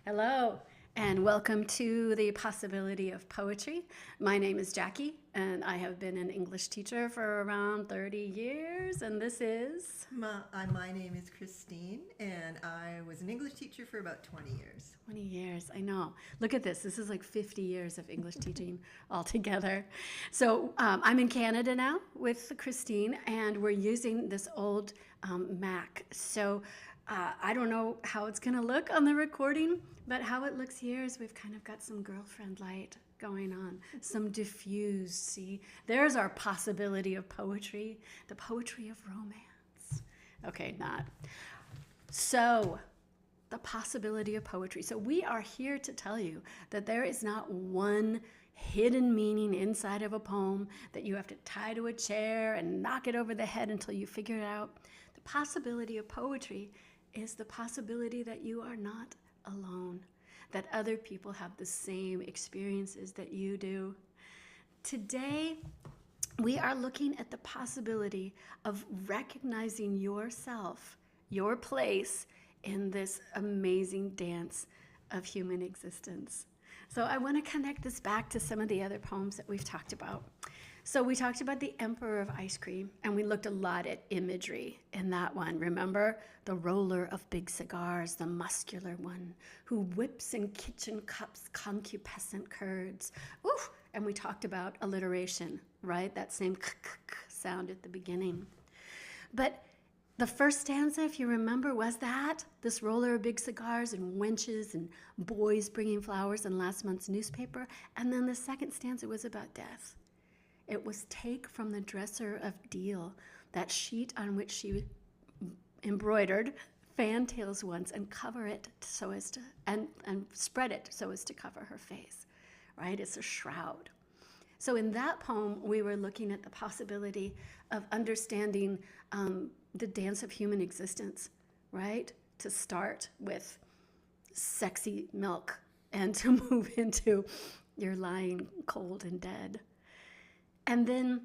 Hello, and welcome to the Possibility of Poetry. My name is Jackie, and I have been an English teacher for around 30 years, and this is My name is Christine, and I was an English teacher for about 20 years. 20 years. I know. Look at this. This is like 50 years of English teaching altogether. So I'm in Canada now with Christine, and we're using this old Mac. So I don't know how it's going to look on the recording, but how it looks here is we've kind of got some girlfriend light going on, some diffused. See, there's our possibility of poetry, the poetry of romance. Okay, not. So, the possibility of poetry. So, we are here to tell you that there is not one hidden meaning inside of a poem that you have to tie to a chair and knock it over the head until you figure it out. The possibility of poetry is the possibility that you are not alone, that other people have the same experiences that you do. Today, we are looking at the possibility of recognizing yourself, your place in this amazing dance of human existence. So I want to connect this back to some of the other poems that we've talked about. So we talked about the Emperor of Ice Cream, and we looked a lot at imagery in that one. Remember? The roller of big cigars, the muscular one, who whips in kitchen cups concupiscent curds. Ooh! And we talked about alliteration, right? That same sound at the beginning. But the first stanza, if you remember, was that this roller of big cigars and wenches and boys bringing flowers in last month's newspaper. And then the second stanza was about death. It was take from the dresser of deal, that sheet on which she embroidered fantails once, and cover it so as to and spread it so as to cover her face. Right? It's a shroud. So in that poem, we were looking at the possibility of understanding the dance of human existence, right? To start with sexy milk and to move into you're lying cold and dead. And then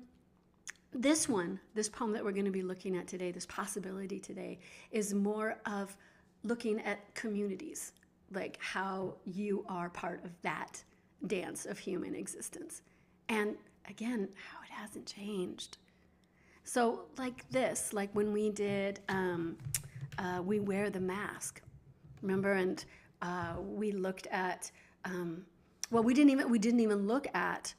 this poem that we're going to be looking at today, this possibility today, is more of looking at communities, like how you are part of that dance of human existence. And again, how it hasn't changed. So like this, like when we did We Wear the Mask, remember? And we looked at, we didn't even look at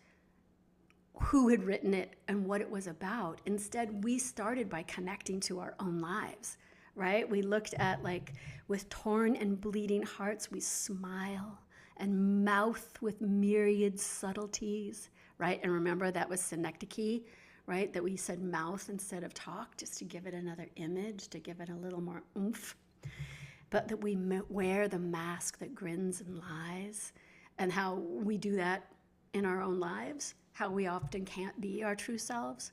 who had written it and what it was about. Instead, we started by connecting to our own lives, right? We looked at, like, with torn and bleeding hearts, we smile and mouth with myriad subtleties, right? And remember, that was synecdoche, right? That we said mouth instead of talk, just to give it another image, to give it a little more oomph. But that we wear the mask that grins and lies, and how we do that in our own lives, how we often can't be our true selves.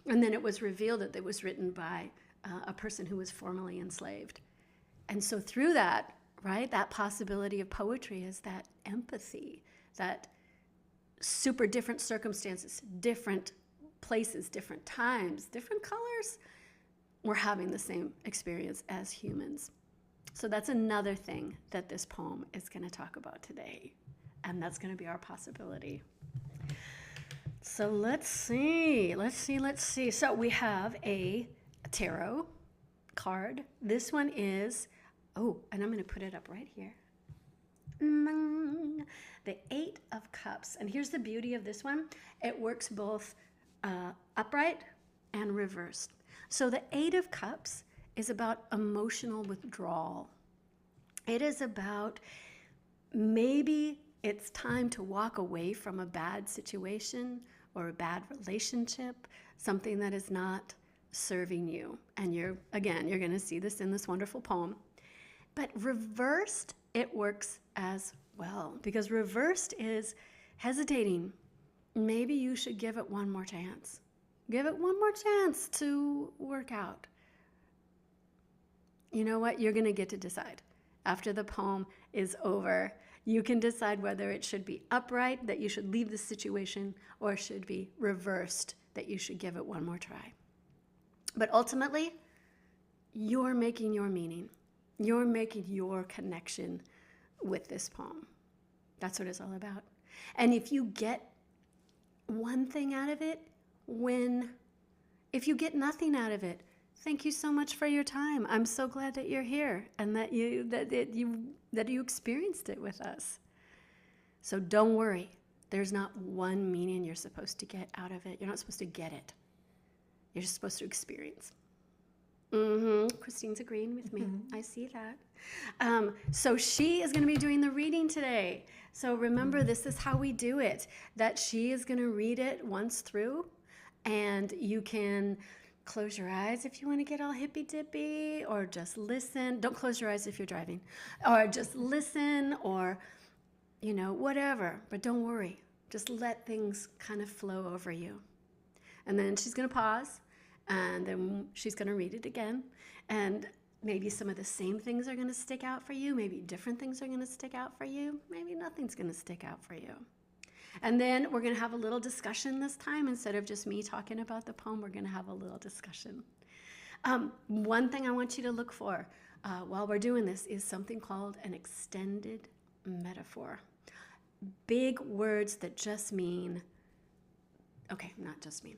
And then it was revealed that it was written by a person who was formerly enslaved. And so through that, right, that possibility of poetry is that empathy, that super different circumstances, different places, different times, different colors, we're having the same experience as humans. So that's another thing that this poem is going to talk about today. And that's going to be our possibility. So let's see. So we have a tarot card. This one is, and I'm going to put it up right here. The Eight of Cups. And here's the beauty of this one. It works both upright and reversed. So the Eight of Cups is about emotional withdrawal. It is about maybe it's time to walk away from a bad situation or a bad relationship, something that is not serving you. And you're going to see this in this wonderful poem. But reversed, it works as well, because reversed is hesitating. Maybe you should give it one more chance. Give it one more chance to work out. You know what? You're going to get to decide. After the poem is over, you can decide whether it should be upright, that you should leave the situation, or should be reversed, that you should give it one more try. But ultimately, you're making your meaning. You're making your connection with this poem. That's what it's all about. And if you get one thing out of it, win. If you get nothing out of it, thank you so much for your time. I'm so glad that you're here and that you experienced it with us. So don't worry. There's not one meaning you're supposed to get out of it. You're not supposed to get it. You're just supposed to experience. Christine's agreeing with me. I see that. So she is going to be doing the reading today. So remember, this is how we do it, that she is going to read it once through, and you can close your eyes if you want to get all hippy-dippy, or just listen. Don't close your eyes if you're driving. Or just listen, or, whatever. But don't worry. Just let things kind of flow over you. And then she's going to pause. And then she's going to read it again. And maybe some of the same things are going to stick out for you. Maybe different things are going to stick out for you. Maybe nothing's going to stick out for you. And then we're going to have a little discussion this time. Instead of just me talking about the poem, we're going to have a little discussion. One thing I want you to look for while we're doing this is something called an extended metaphor. Big words that just mean, not just mean.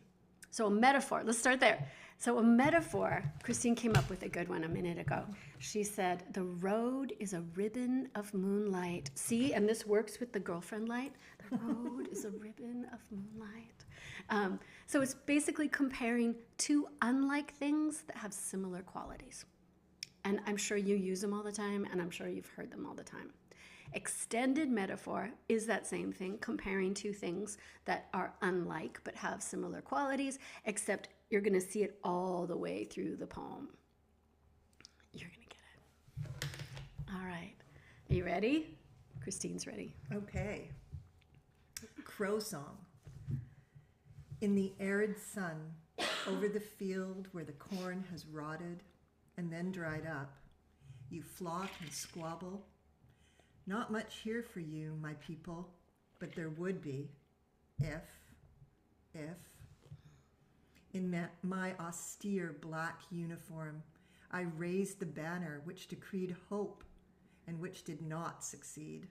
So a metaphor, let's start there. So a metaphor, Christine came up with a good one a minute ago. She said, the road is a ribbon of moonlight. See, and this works with the girlfriend light. The road is a ribbon of moonlight. So it's basically comparing two unlike things that have similar qualities. And I'm sure you use them all the time, and I'm sure you've heard them all the time. Extended metaphor is that same thing, comparing two things that are unlike but have similar qualities, except you're going to see it all the way through the poem. You're going to get it. All right. Are you ready? Christine's ready. Okay. Crow Song. In the arid sun, over the field where the corn has rotted and then dried up, you flock and squabble. Not much here for you, my people, but there would be, if. In my austere black uniform, I raised the banner which decreed hope and which did not succeed,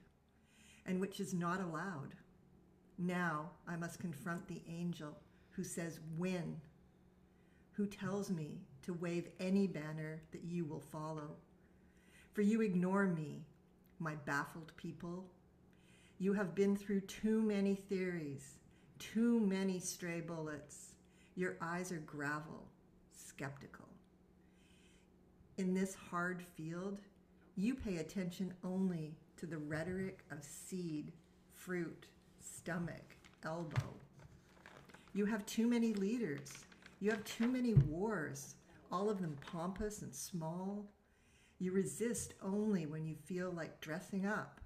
and which is not allowed. Now I must confront the angel who says win, who tells me to wave any banner that you will follow. For you ignore me, my baffled people. You have been through too many theories, too many stray bullets. Your eyes are gravel, skeptical. In this hard field, you pay attention only to the rhetoric of seed, fruit, stomach, elbow. You have too many leaders. You have too many wars, all of them pompous and small. You resist only when you feel like dressing up.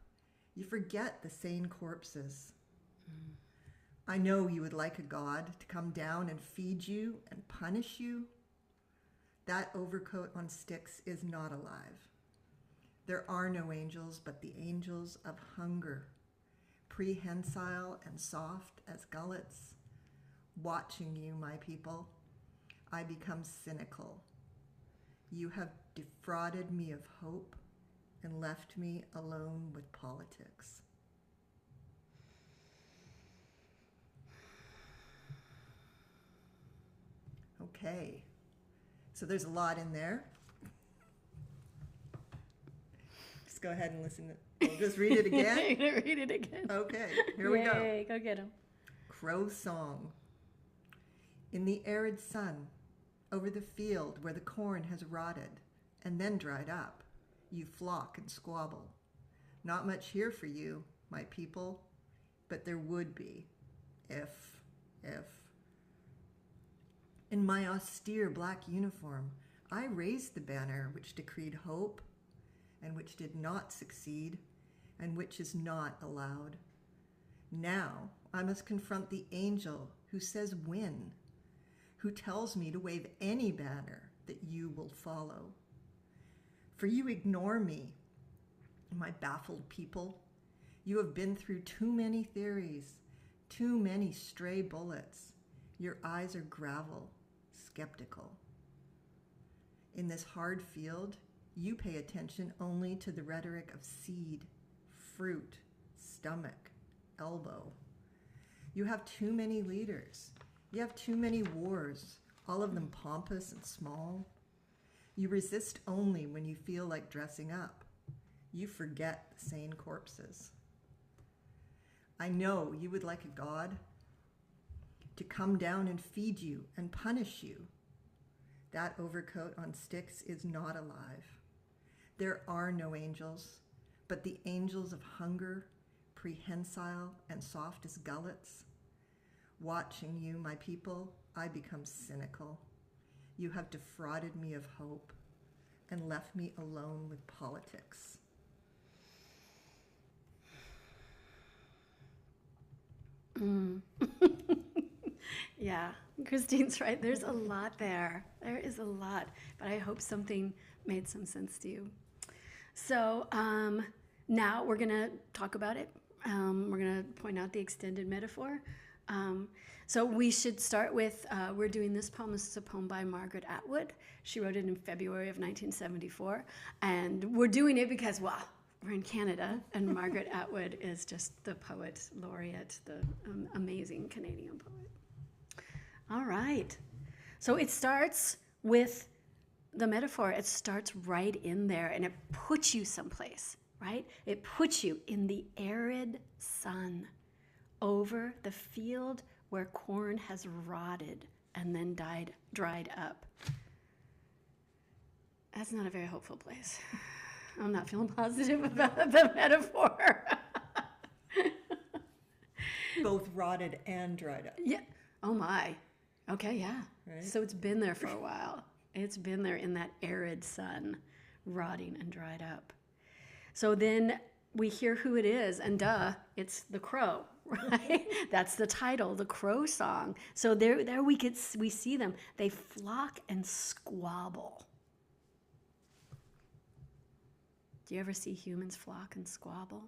You forget the sane corpses. I know you would like a God to come down and feed you and punish you. That overcoat on sticks is not alive. There are no angels but the angels of hunger, prehensile and soft as gullets. Watching you, my people, I become cynical. You have defrauded me of hope and left me alone with politics. Okay, so there's a lot in there. Just go ahead and listen. We'll just read it again. You're going to read it again. Okay, here we go. Yay, go get him. Crow Song. In the arid sun, over the field where the corn has rotted and then dried up, you flock and squabble. Not much here for you, my people, but there would be, if. In my austere black uniform, I raised the banner which decreed hope and which did not succeed and which is not allowed. Now I must confront the angel who says win, who tells me to wave any banner that you will follow. For you ignore me, my baffled people. You have been through too many theories, too many stray bullets. Your eyes are gravel, skeptical. In this hard field, you pay attention only to the rhetoric of seed, fruit, stomach, elbow. You have too many leaders. You have too many wars, all of them pompous and small. You resist only when you feel like dressing up. You forget the sane corpses. I know you would like a God to come down and feed you and punish you. That overcoat on sticks is not alive. There are no angels, but the angels of hunger, prehensile and soft as gullets. Watching you, my people, I become cynical. You have defrauded me of hope and left me alone with politics. Yeah, Christine's right. There's a lot there. There is a lot, but I hope something made some sense to you. So now we're going to talk about it. We're going to point out the extended metaphor. So we should start with, we're doing this poem. This is a poem by Margaret Atwood. She wrote it in February of 1974. And we're doing it because, well, we're in Canada, and Margaret Atwood is just the poet laureate, the amazing Canadian poet. All right. So it starts with the metaphor. It starts right in there, and it puts you someplace, right? It puts you in the arid sun over the field where corn has rotted and then dried up. That's not a very hopeful place. I'm not feeling positive about the metaphor. Both rotted and dried up. Yeah. Oh my. Okay, yeah. Right. So it's been there for a while. It's been there in that arid sun, rotting and dried up. So then we hear who it is, and it's the crow, right? That's the title, the crow song. So there we see them. They flock and squabble. Do you ever see humans flock and squabble?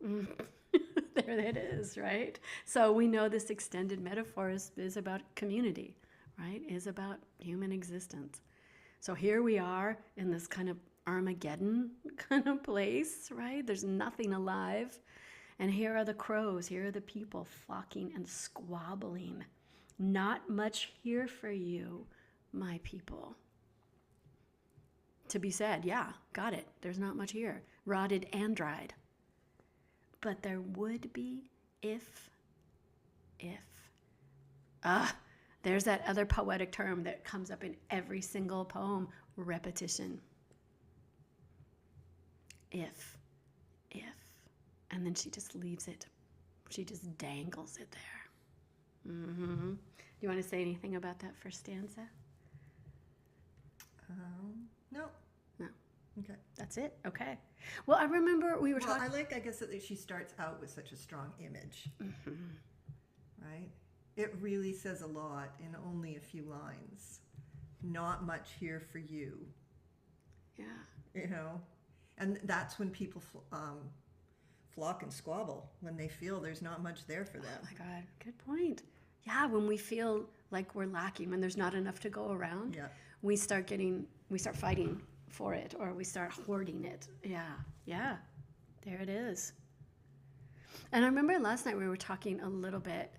There it is, right? So we know this extended metaphor is about community, right? Is about human existence. So here we are in this kind of Armageddon kind of place, right? There's nothing alive. And here are the crows, here are the people flocking and squabbling. Not much here for you, my people. To be said, yeah, got it. There's not much here. Rotted and dried. But there would be if. There's that other poetic term that comes up in every single poem, repetition. If. And then she just leaves it. She just dangles it there. Do you want to say anything about that first stanza? No. No. Okay. That's it? Okay. Well, I remember we were talking... I guess, that she starts out with such a strong image. Right? It really says a lot in only a few lines. Not much here for you. Yeah. You know? And that's when people flock and squabble, when they feel there's not much there for them. Oh my God, good point. Yeah, when we feel like we're lacking, when there's not enough to go around, we start fighting for it, or we start hoarding it. Yeah, there it is. And I remember last night we were talking a little bit,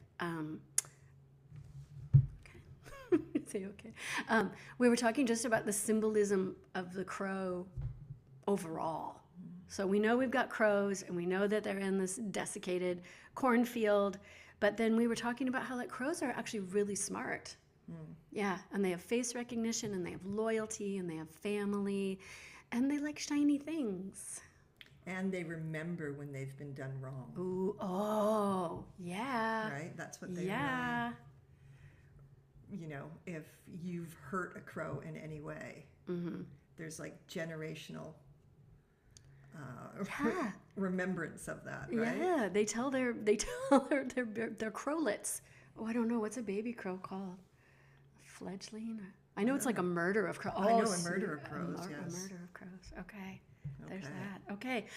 we were talking just about the symbolism of the crow overall. So we know we've got crows, and we know that they're in this desiccated cornfield, but then we were talking about how crows are actually really smart. Yeah, and they have face recognition, and they have loyalty, and they have family, and they like shiny things. And they remember when they've been done wrong. Ooh, oh, yeah. Right? That's what they really, if you've hurt a crow in any way, there's generational remembrance of that, right? Yeah, they tell their crowlets. Oh, I don't know, what's a baby crow called? A fledgling? I know it's like a murder of crows. I know a murder of crows, yes. A murder of crows. Okay, there's that. Okay,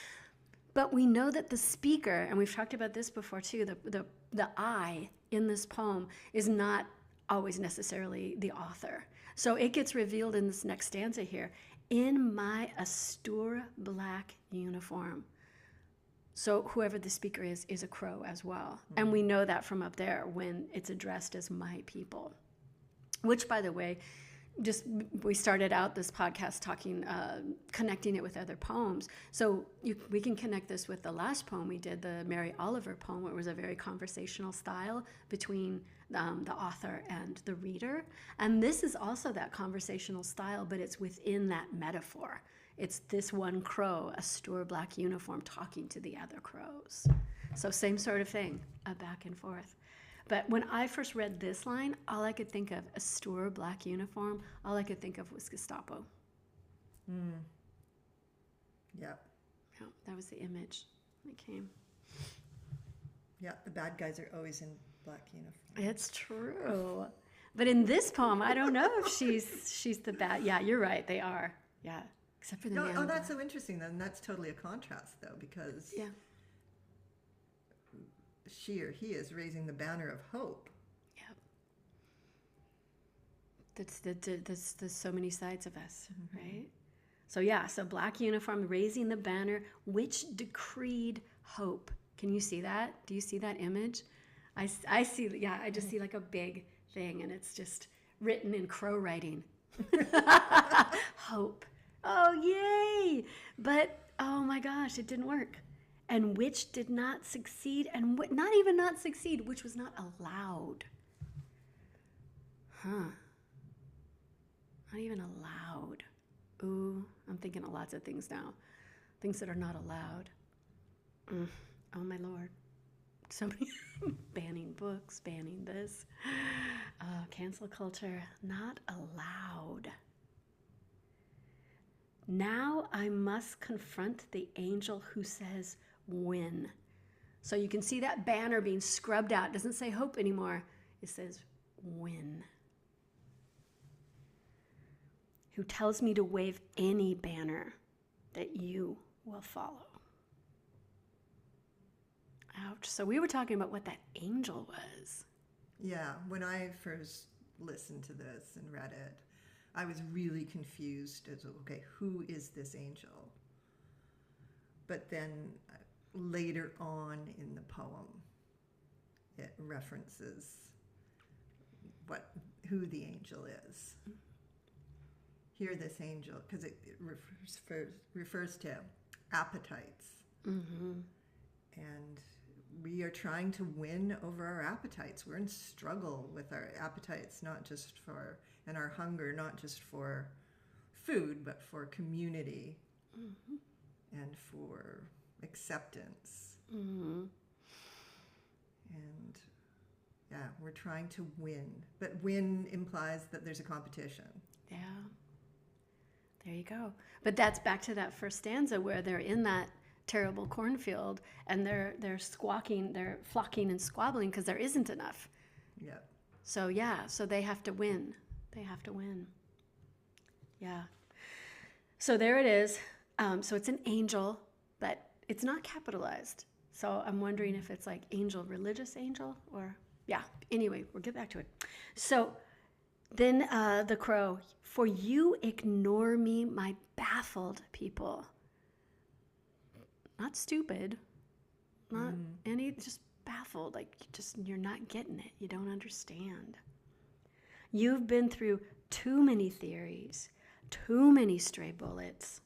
but we know that the speaker, and we've talked about this before too, the I in this poem is not always necessarily the author. So it gets revealed in this next stanza here. In my Astura black uniform. So whoever the speaker is a crow as well. And we know that from up there when it's addressed as my people. Which, by the way, we started out this podcast talking, connecting it with other poems. So we can connect this with the last poem we did, the Mary Oliver poem, where it was a very conversational style between the author and the reader. And this is also that conversational style, but it's within that metaphor. It's this one crow, a Stour black uniform, talking to the other crows. So same sort of thing, a back and forth. But when I first read this line, all I could think of, a Stour black uniform, all I could think of was Gestapo. Yeah. Yeah, that was the image that came. Yeah, the bad guys are always in black uniform. It's true. But in this poem, I don't know if she's the bad. Yeah, you're right. They are. Yeah, except for the man. Oh, that's so interesting. Then that's totally a contrast, though, because she or he is raising the banner of hope. Yep. There's so many sides of us, right? So black uniform, raising the banner, which decreed hope. Can you see that? Do you see that image? I see, I just see like a big thing, and it's just written in crow writing. Hope. Oh, yay! But, oh my gosh, it didn't work. And which did not succeed, and not even not succeed, which was not allowed. Not even allowed. Ooh, I'm thinking of lots of things now. Things that are not allowed. Oh my Lord. So many banning books, banning this. Cancel culture, not allowed. Now I must confront the angel who says, win. So you can see that banner being scrubbed out. It doesn't say hope anymore. It says win. Who tells me to wave any banner that you will follow. Ouch. So we were talking about what that angel was. Yeah, when I first listened to this and read it, I was really confused as, okay, who is this angel? But then later on in the poem, it references who the angel is. Hear this angel, because it refers to appetites. And we are trying to win over our appetites. We're in struggle with our appetites, and our hunger, not just for food, but for community and for acceptance. And we're trying to win. But win implies that there's a competition. Yeah. There you go. But that's back to that first stanza where they're in that terrible cornfield and they're squawking, they're flocking and squabbling because there isn't enough. Yeah. So so they have to win. They have to win. Yeah. So there it is. So it's an angel, but it's not capitalized. So I'm wondering if it's like angel, religious angel, or Anyway, we'll get back to it. So then the crow, for you ignore me, my baffled people. Not stupid, not any, just baffled, like you're not getting it. You don't understand. You've been through too many theories, too many stray bullets.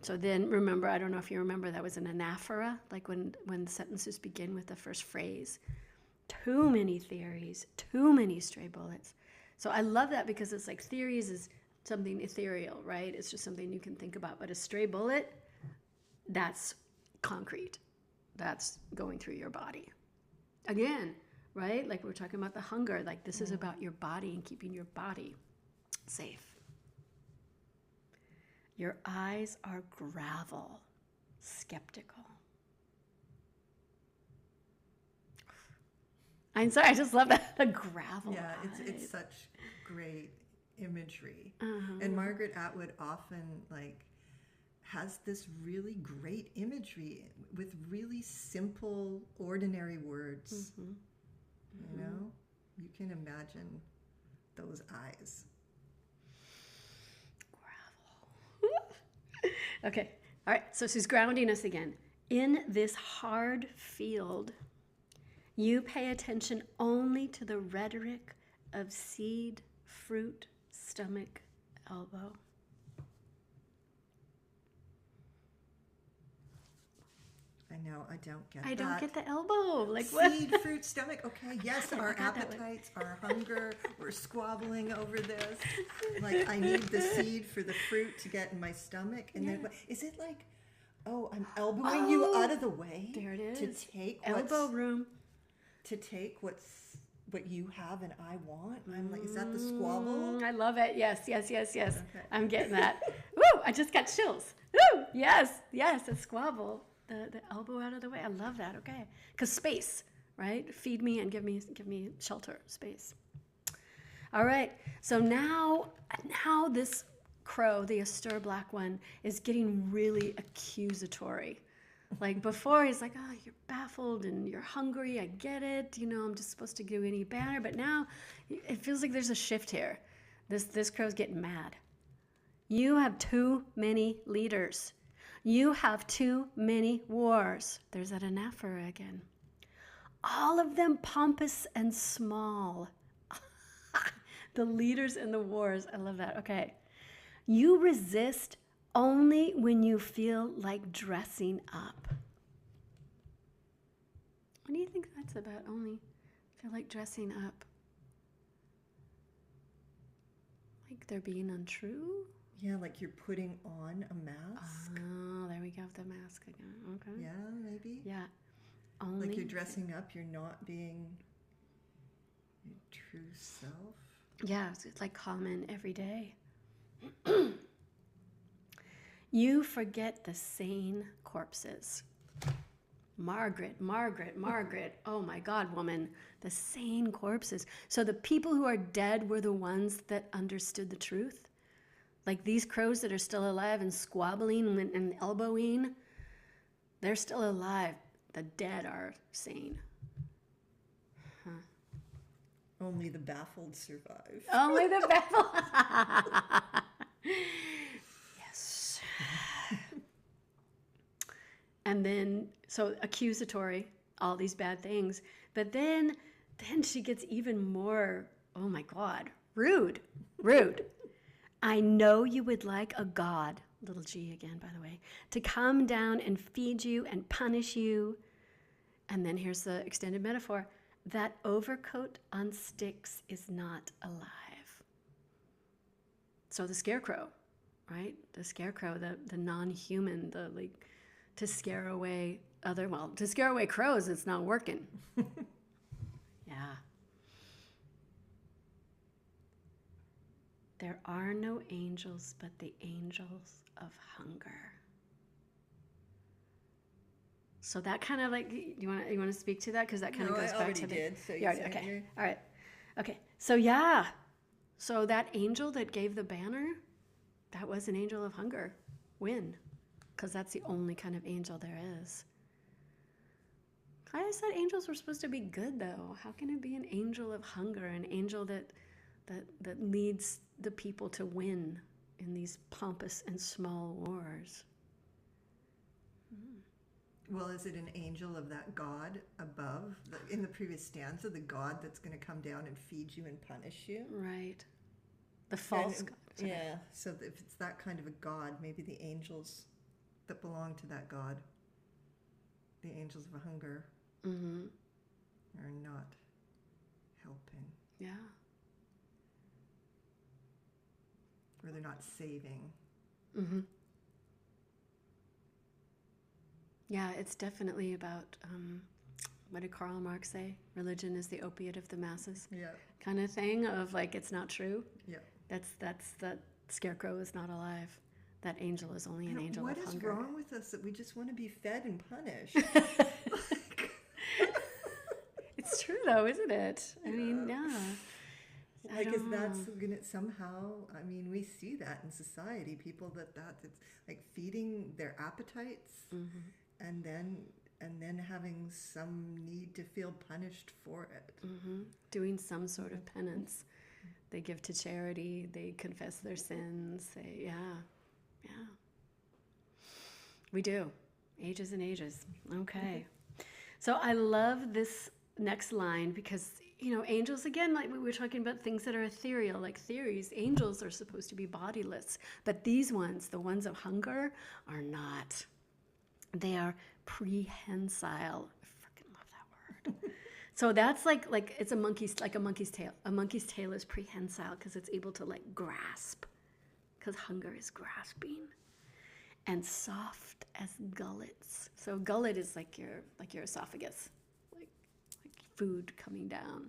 So then remember, I don't know if you remember, that was an anaphora, like when sentences begin with the first phrase. Too many theories, too many stray bullets. So I love that because it's like theories is something ethereal, right? It's just something you can think about. But a stray bullet, that's concrete. That's going through your body. Again, right? Like we're talking about the hunger. Like this is about your body and keeping your body safe. Your eyes are gravel, skeptical. I'm sorry, I just love that. The gravel. Yeah, it's such great imagery. And Margaret Atwood often has this really great imagery with really simple, ordinary words. You know, you can imagine those eyes. Gravel. Okay. All right. So she's grounding us again. In this hard field, you pay attention only to the rhetoric of seed, fruit, stomach, elbow. I know, I don't get that. I don't get the elbow. Like what? Seed, fruit, stomach. Okay, yes, our appetites, our hunger. We're squabbling over this. Like, I need the seed for the fruit to get in my stomach. And then, is it like, oh, I'm elbowing you out of the way? There it is. To take elbow room. To take what you have and I want. I'm like, is that the squabble? I love it. Yes. Okay. I'm getting that. Woo! I just got chills. Woo! Yes, a squabble. The elbow out of the way. I love that. Okay, because space, right? Feed me and give me shelter, space. All right. So now this crow, the Astur black one, is getting really accusatory. Like before, he's like, "Oh, you're baffled and you're hungry. I get it. You know, I'm just supposed to do any banner." But now, it feels like there's a shift here. This crow's getting mad. You have too many leaders. You have too many wars. There's that anaphora again. All of them pompous and small. The leaders and the wars. I love that. Okay. You resist only when you feel like dressing up. What do you think that's about? Only feel like dressing up? Like they're being untrue? Yeah, like you're putting on a mask. Oh, there we go, the mask again. Okay. Yeah, maybe. Yeah. Only like you're dressing up, you're not being your true self. Yeah, it's like common every day. You forget the sane corpses. Margaret. Oh my God, woman. The sane corpses. So the people who are dead were the ones that understood the truth? Like these crows that are still alive and squabbling and elbowing, they're still alive. The dead are sane. Huh. Only the baffled survive. Only the baffled. Yes. And then, so accusatory, all these bad things. But then she gets even more, oh my God, rude. I know you would like a God, little g again, by the way, to come down and feed you and punish you. And then here's the extended metaphor. That overcoat on sticks is not alive. So the scarecrow, right? The scarecrow, the non-human, the like to scare away crows, it's not working. Yeah. There are no angels but the angels of hunger. So that kind of like, you want to speak to that? Because that kind of goes back to the... did, so you already did. Okay. All right. Okay. So yeah. So that angel that gave the banner, that was an angel of hunger. When? Because that's the only kind of angel there is. I said angels were supposed to be good, though. How can it be an angel of hunger, an angel that leads the people to win in these pompous and small wars? Well, is it an angel of that God above? In the previous stanza, the God that's going to come down and feed you and punish you? Right. The false God. Yeah. So if it's that kind of a God, maybe the angels that belong to that God, the angels of hunger, are not helping. Yeah. Or they're not saving. Mm-hmm. Yeah, it's definitely about, what did Karl Marx say? Religion is the opiate of the masses. Yeah. Kind of thing of like, it's not true. Yeah. That's that scarecrow is not alive. That angel is only an angel of hunger. What is wrong with us that we just want to be fed and punished? It's true though, isn't it? I mean, yeah. Like, is that's going to somehow, I mean, we see that in society, people it's like feeding their appetites and then having some need to feel punished for it. Doing some sort of penance. They give to charity, they confess their sins, yeah. We do. Ages and ages. Okay. So I love this next line because, angels, again, like we were talking about things that are ethereal, like theories. Angels are supposed to be bodiless, but these ones, the ones of hunger, are not. They are prehensile. I freaking love that word. So that's like it's a monkey's tail. A monkey's tail is prehensile because it's able to like grasp, because hunger is grasping. And soft as gullets. So gullet is like your esophagus, like food coming down.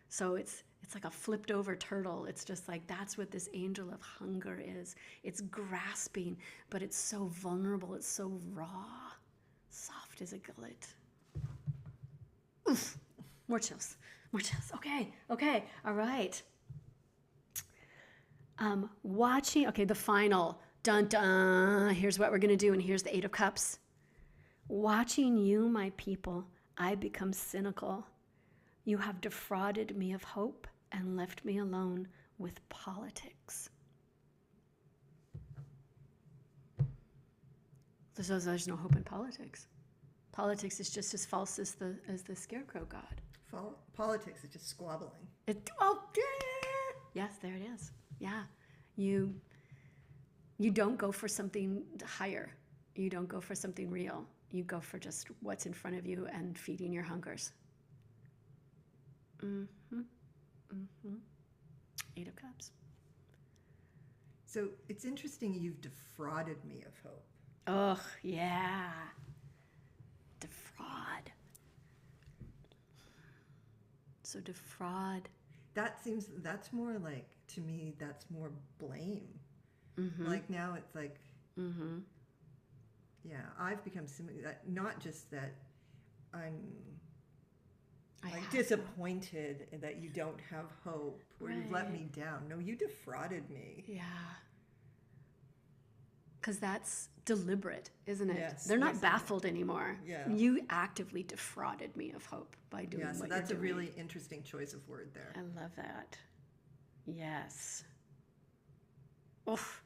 So it's like a flipped over turtle. It's just like that's what this angel of hunger is. It's grasping, but it's so vulnerable. It's so raw. Soft as a gullet. Oof. More chills. More chills. Okay. All right. Watching. Okay, the final. Dun dun. Here's what we're going to do, and here's the Eight of Cups. Watching you, my people, I become cynical. You have defrauded me of hope and left me alone with politics. So there's no hope in politics. Politics is just as false as the scarecrow god. Politics is just squabbling. Yes, there it is. Yeah, you don't go for something higher. You don't go for something real. You go for just what's in front of you and feeding your hungers. Eight of Cups. So it's interesting you've defrauded me of hope. Oh, yeah. Defraud. So defraud. That's more like, to me, that's more blame. Like now it's like, yeah, I've become not just that I'm disappointed that you don't have hope or you've let me down. No, you defrauded me. Yeah. Because that's deliberate, isn't it? Yes. They're not baffled anymore. Yeah. You actively defrauded me of hope by doing what so you're that's doing. a really interesting choice of word there. I love that. Yes. Oof.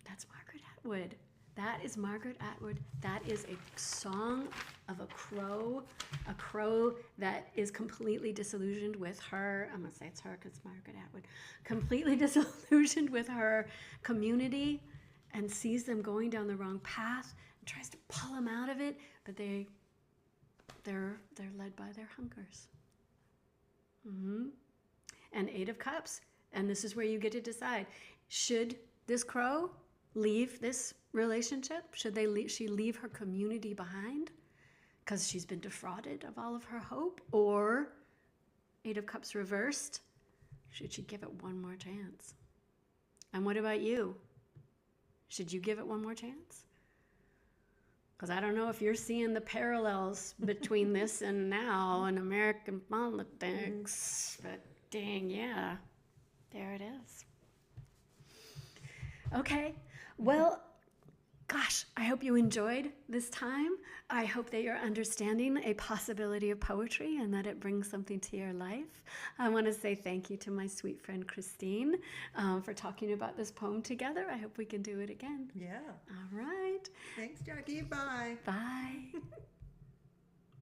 That's Margaret Atwood. That is Margaret Atwood. That is a song of a crow that is completely disillusioned with her. I'm going to say it's her because it's Margaret Atwood. Completely disillusioned with her community and sees them going down the wrong path and tries to pull them out of it, but they're led by their hungers. And Eight of Cups, and this is where you get to decide: should this crow leave this relationship? Should she leave her community behind because she's been defrauded of all of her hope? Or Eight of Cups reversed, should she give it one more chance? And what about you? Should you give it one more chance? Because I don't know if you're seeing the parallels between this and now in American politics, but dang, yeah, there it is. Okay, well, gosh, I hope you enjoyed this time. I hope that you're understanding a possibility of poetry and that it brings something to your life. I want to say thank you to my sweet friend Christine for talking about this poem together. I hope we can do it again. Yeah. All right. Thanks, Jackie. Bye. Bye.